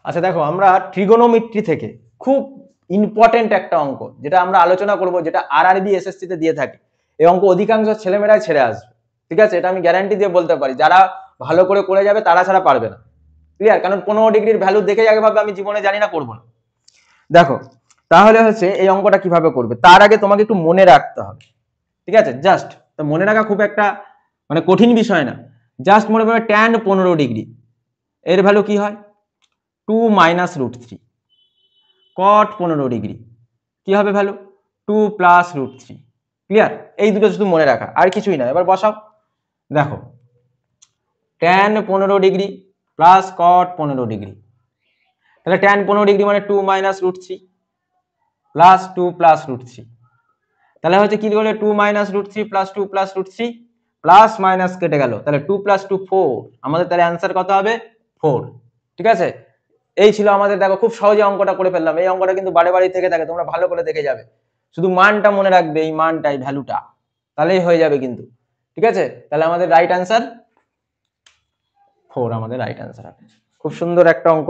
আচ্ছা দেখো, আমরা ট্রিগোনোমেট্রি থেকে খুব ইম্পর্টেন্ট একটা অঙ্ক যেটা আমরা আলোচনা করব, যেটা আরআরবি এসএসসি তে দিয়ে থাকে, এই অঙ্ক অধিকাংশ ছেলেমেয়েরাই ছেড়ে আসবে। ঠিক আছে, এটা আমি গ্যারান্টি দিয়ে বলতে পারি, যারা ভালো করে যাবে তারা ছাড়া পারবে না। ক্লিয়ার? কারণ 15 ডিগ্রির ভ্যালু দেখে আগে ভাবে আমি জীবনে জানি না, করবো না। দেখো তাহলে হচ্ছে এই অঙ্কটা কিভাবে করবে, তার আগে তোমাকে একটু মনে রাখতে হবে। ঠিক আছে, জাস্ট তো মনে রাখা খুব একটা মানে কঠিন বিষয় না। জাস্ট মনে করবে ট্যান 15 ডিগ্রি এর ভ্যালু কি হয়, 2 মাইনাস রুট 3। কট 15 ডিগ্রি কি হবে ভ্যালু, 2 প্লাস রুট 3। ক্লিয়ার? এই দুটো শুধু মনে রাখা, আর কিছুই না। এবার বসাও। দেখো tan 15 degree plus cot 15 degree, তাহলে ট্যান 15 ডিগ্রি মানে 2 minus root 3 plus 2 plus root 3। তাহলে হচ্ছে কি করলে 2 minus root 3 plus 2 plus root 3, plus minus কেটে গেল, তাহলে 2 প্লাস 2 4। আমাদের তাহলে অ্যান্সার কত হবে, 4। ঠিক আছে, এই ছিল আমাদের। দেখো খুব সহজে অঙ্কটা করে ফেললাম। এই অঙ্কটা কিন্তু বারে বারে থেকে থাকে, তোমরা ভালো করে দেখে যাবে, শুধু মানটা মনে রাখবে, এই মানটা, এই ভ্যালুটা, তাহলেই হয়ে যাবে কিন্তু। ঠিক আছে, তাহলে আমাদের রাইট অ্যান্সার 4, আমাদের রাইট অ্যান্সার। খুব সুন্দর একটা অঙ্ক।